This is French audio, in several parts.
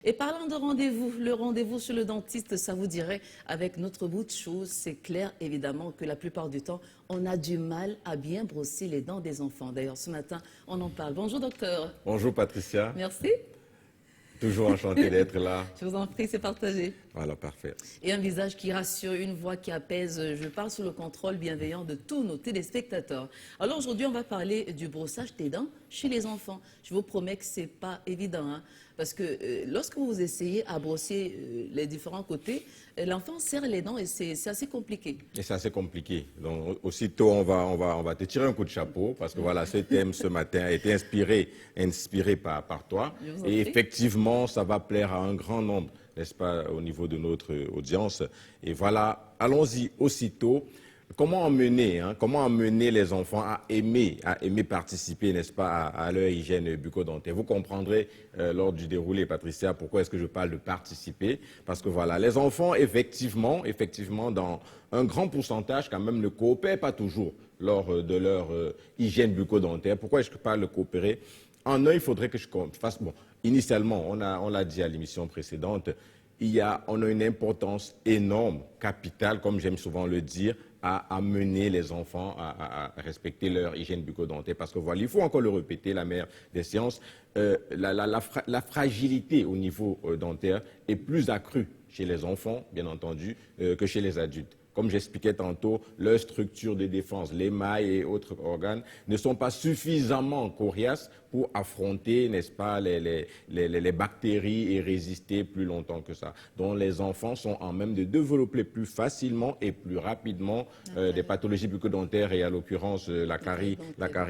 Et parlant de rendez-vous, le rendez-vous chez le dentiste, ça vous dirait, avec notre bout de chou, c'est clair évidemment que la plupart du temps, on a du mal à bien brosser les dents des enfants. D'ailleurs, ce matin, on en parle. Bonjour docteur. Bonjour Patricia, Merci. toujours enchanté d'être là. Je vous en prie, c'est partagé. Voilà, parfait. Et un visage qui rassure, une voix qui apaise. Je parle sous le contrôle bienveillant de tous nos téléspectateurs. Alors aujourd'hui, on va parler du brossage des dents chez les enfants. Je vous promets que c'est pas évident, hein, parce que lorsque vous essayez à brosser les différents côtés, l'enfant serre les dents et c'est assez compliqué. Et c'est assez compliqué. Donc, aussitôt, on va te tirer un coup de chapeau parce que voilà, ce thème ce matin a été inspiré par toi. Je vous en Et prie. effectivement, ça va plaire à un grand nombre, n'est-ce pas, au niveau de notre audience. Et voilà, allons-y aussitôt. Comment amener les enfants à aimer participer, n'est-ce pas, à leur hygiène bucco-dentaire. Vous comprendrez lors du déroulé, Patricia, pourquoi est-ce que je parle de participer. Parce que voilà, les enfants, effectivement, dans un grand pourcentage, quand même, ne coopèrent pas toujours lors de leur hygiène bucco-dentaire. Pourquoi est-ce que je parle de coopérer? En un, il faudrait que je fasse, bon, initialement, on l'a dit à l'émission précédente, on a une importance énorme, capitale, comme j'aime souvent le dire, à amener les enfants à respecter leur hygiène bucco-dentaire. Parce que voilà, il faut encore le répéter, la mère des sciences, la fragilité au niveau dentaire est plus accrue chez les enfants, bien entendu, que chez les adultes. Comme j'expliquais tantôt, leur structure de défense, l'émail et autres organes ne sont pas suffisamment coriaces pour affronter, n'est-ce pas, les bactéries et résister plus longtemps que ça. Donc les enfants sont en même de développer plus facilement et plus rapidement des pathologies bucco-dentaires et à l'occurrence la carie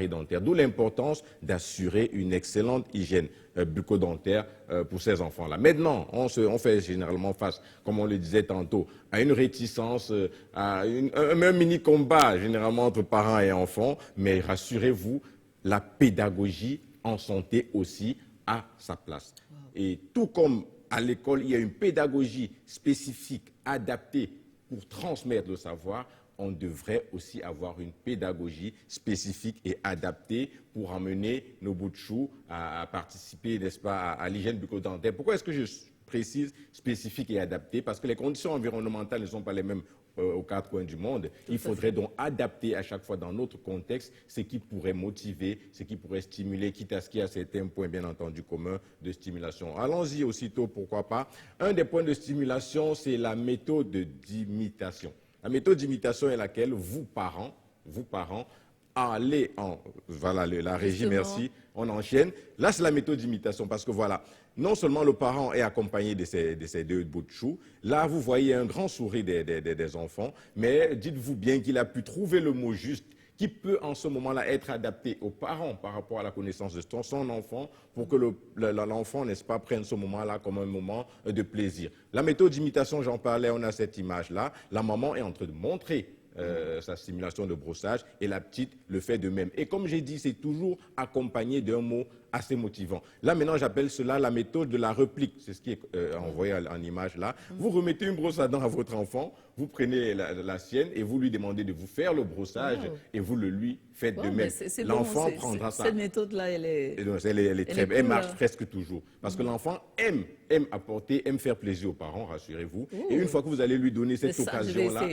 dentaire. D'où l'importance d'assurer une excellente hygiène bucco-dentaire pour ces enfants-là. Maintenant, on fait généralement face, comme on le disait tantôt, à une réticence, à un mini-combat généralement entre parents et enfants, mais rassurez-vous, la pédagogie en santé aussi a sa place. Et tout comme à l'école, il y a une pédagogie spécifique, adaptée pour transmettre le savoir, on devrait aussi avoir une pédagogie spécifique et adaptée pour amener nos bouts de chou à participer, n'est-ce pas, à l'hygiène bucco-dentaire. Pourquoi est-ce que je précise spécifique et adapté? Parce que les conditions environnementales ne sont pas les mêmes aux quatre coins du monde. Il faudrait donc adapter à chaque fois dans notre contexte ce qui pourrait motiver, ce qui pourrait stimuler, quitte à ce qu'il y a certains points, bien entendu, communs de stimulation. Allons-y aussitôt, pourquoi pas. Un des points de stimulation, c'est la méthode d'imitation. La méthode d'imitation est laquelle vous, parents, allez en... Voilà, la régie, merci. On enchaîne. Là, c'est la méthode d'imitation parce que voilà, non seulement le parent est accompagné de ces deux bouts de chou, là, vous voyez un grand sourire des enfants, mais dites-vous bien qu'il a pu trouver le mot juste qui peut en ce moment-là être adapté aux parents par rapport à la connaissance de son enfant pour que l'enfant, n'est-ce pas, prenne ce moment-là comme un moment de plaisir. La méthode d'imitation, j'en parlais, on a cette image-là. La maman est en train de montrer sa stimulation de brossage et la petite le fait de même. Et comme j'ai dit, c'est toujours accompagné d'un mot assez motivant. Là, maintenant, j'appelle cela la méthode de la réplique. C'est ce qui est envoyé en image là. Vous remettez une brosse à dents à votre enfant, vous prenez la sienne et vous lui demandez de vous faire le brossage et vous le lui faites de même. L'enfant prendra ça. Cette méthode-là, elle est très belle. Elle marche cool, presque toujours. Parce que l'enfant aime apporter, aime faire plaisir aux parents, rassurez-vous. Et une fois que vous allez lui donner cette occasion-là,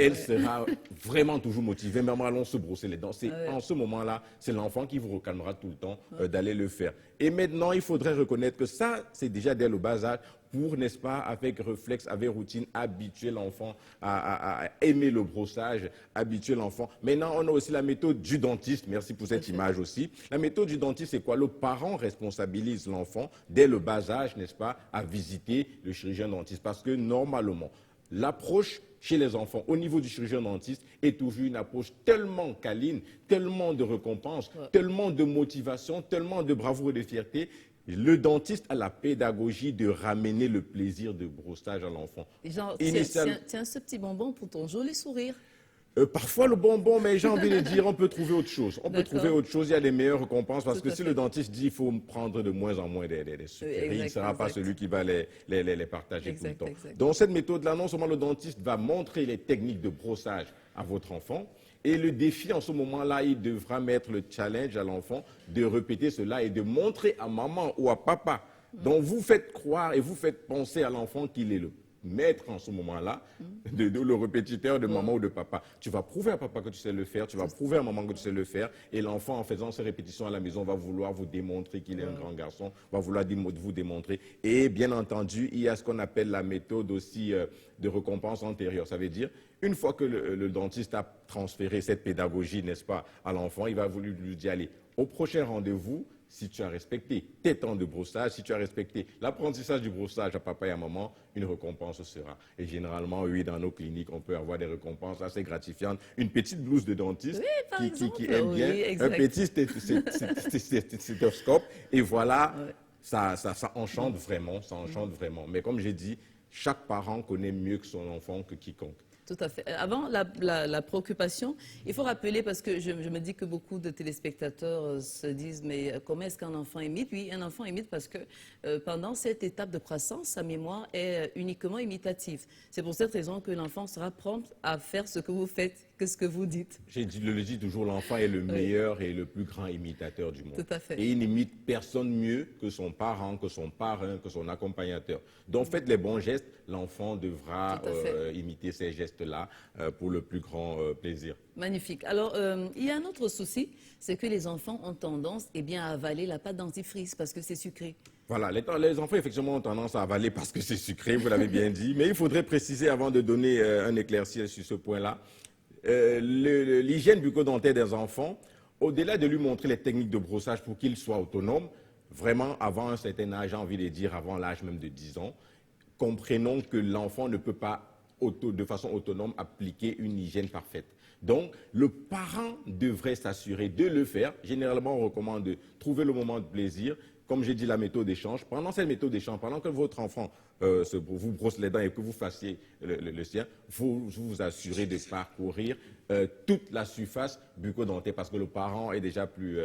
elle sera vraiment toujours motivée. Maman, allons se brosser les dents. En ce moment-là, c'est l'enfant qui vous recalmera tout le temps d'aller le faire. Et maintenant, il faudrait reconnaître que ça, c'est déjà dès le bas âge pour, n'est-ce pas, avec réflexe, avec routine, habituer l'enfant à aimer le brossage, habituer l'enfant. Maintenant, on a aussi la méthode du dentiste. Merci pour cette image aussi. La méthode du dentiste, c'est quoi? Le parent responsabilise l'enfant dès le bas âge, n'est-ce pas, à visiter le chirurgien dentiste. Parce que normalement, l'approche chez les enfants, au niveau du chirurgien dentiste, est toujours une approche tellement câline, tellement de récompenses, tellement de motivation, tellement de bravoure et de fierté. Le dentiste a la pédagogie de ramener le plaisir de brossage à l'enfant. Tiens ce petit bonbon pour ton joli sourire. Parfois le bonbon, mais j'ai envie de dire, on peut trouver autre chose. On peut trouver autre chose, il y a des meilleures récompenses, parce que si le dentiste dit qu'il faut prendre de moins en moins des sucreries, il ne sera pas celui qui va les partager tout le temps. Dans cette méthode-là, non seulement le dentiste va montrer les techniques de brossage à votre enfant, et le défi en ce moment-là, il devra mettre le challenge à l'enfant de répéter cela et de montrer à maman ou à papa Donc vous faites croire et vous faites penser à l'enfant qu'il est le maître en ce moment-là, de le répétiteur de maman ou de papa. Tu vas prouver à papa que tu sais le faire, tu vas prouver à maman que tu sais le faire, et l'enfant, en faisant ses répétitions à la maison, va vouloir vous démontrer qu'il est un grand garçon, va vouloir vous démontrer. Et bien entendu, il y a ce qu'on appelle la méthode aussi de récompense antérieure. Ça veut dire, une fois que le dentiste a transféré cette pédagogie, n'est-ce pas, à l'enfant, il va vouloir lui dire, allez, au prochain rendez-vous, si tu as respecté tes temps de brossage, si tu as respecté l'apprentissage du brossage à papa et à maman, une récompense sera. Et généralement, oui, dans nos cliniques, on peut avoir des récompenses assez gratifiantes. Une petite blouse de dentiste qui aime bien, un petit stéthoscope, et voilà, ça enchante vraiment, ça enchante vraiment. Mais comme j'ai dit, chaque parent connaît mieux que son enfant que quiconque. Tout à fait. Avant la préoccupation, il faut rappeler, parce que je me dis que beaucoup de téléspectateurs se disent, mais comment est-ce qu'un enfant imite? Oui, un enfant imite parce que pendant cette étape de croissance, sa mémoire est uniquement imitative. C'est pour cette raison que l'enfant sera prompt à faire ce que vous faites, que ce que vous dites. Je le dis toujours, l'enfant est le meilleur et le plus grand imitateur du monde. Tout à fait. Et il n'imite personne mieux que son parent, que son parrain, que son accompagnateur. Donc faites les bons gestes, l'enfant devra imiter ces gestes-là pour le plus grand plaisir. Magnifique. Alors, il y a un autre souci, c'est que les enfants ont tendance à avaler la pâte dentifrice parce que c'est sucré. Voilà, les enfants, effectivement, ont tendance à avaler parce que c'est sucré, vous l'avez bien dit. Mais il faudrait préciser, avant de donner un éclairci sur ce point-là, l'hygiène bucco-dentaire des enfants, au-delà de lui montrer les techniques de brossage pour qu'il soit autonome, vraiment, avant un certain âge, j'ai envie de dire, avant l'âge même de 10 ans, comprenons que l'enfant ne peut pas, de façon autonome, appliquer une hygiène parfaite. Donc, le parent devrait s'assurer de le faire. Généralement, on recommande de trouver le moment de plaisir. Comme j'ai dit, la méthode d'échange. Pendant cette méthode d'échange, pendant que votre enfant vous brosse les dents et que vous fassiez le sien, vous assurez de parcourir toute la surface bucco-dentaire parce que le parent est déjà plus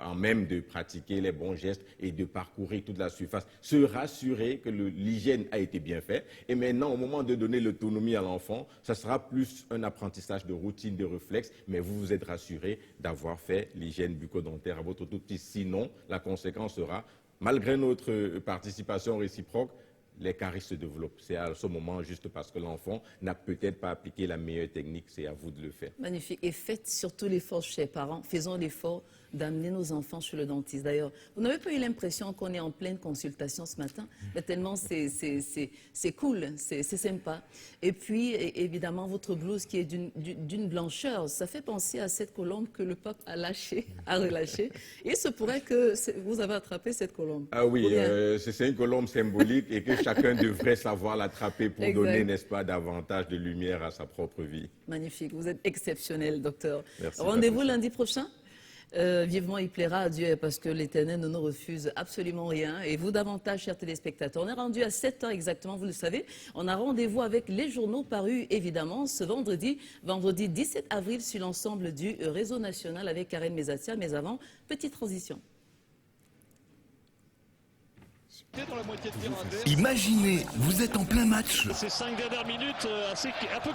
en même de pratiquer les bons gestes et de parcourir toute la surface. Se rassurer que l'hygiène a été bien faite. Et maintenant, au moment de donner l'autonomie à l'enfant, ça sera plus un apprentissage de routine, de réflexe, mais vous vous êtes rassuré d'avoir fait l'hygiène bucco-dentaire à votre tout petit. Sinon, la conséquence sera, malgré notre participation réciproque, les caries se développent. C'est à ce moment juste parce que l'enfant n'a peut-être pas appliqué la meilleure technique. C'est à vous de le faire. Magnifique. Et faites surtout l'effort, chers parents. Faisons l'effort d'amener nos enfants chez le dentiste. D'ailleurs, vous n'avez pas eu l'impression qu'on est en pleine consultation ce matin? Mais tellement c'est cool, c'est sympa. Et puis, évidemment, votre blouse qui est d'une blancheur, ça fait penser à cette colombe que le pape a relâchée. Et il se pourrait que vous avez attrapé cette colombe. Ah oui, c'est une colombe symbolique et que chacun devrait savoir l'attraper pour donner, n'est-ce pas, davantage de lumière à sa propre vie. Magnifique. Vous êtes exceptionnel, docteur. Merci. Rendez-vous lundi prochain. Vivement il plaira à Dieu parce que l'Éternel ne nous refuse absolument rien. Et vous davantage, chers téléspectateurs. On est rendu à 7 heures exactement, vous le savez. On a rendez-vous avec les journaux parus, évidemment, ce vendredi 17 avril, sur l'ensemble du réseau national avec Karen Mezatia. Mais avant, petite transition. Imaginez, vous êtes en plein match. Ces 5 dernières minutes, un peu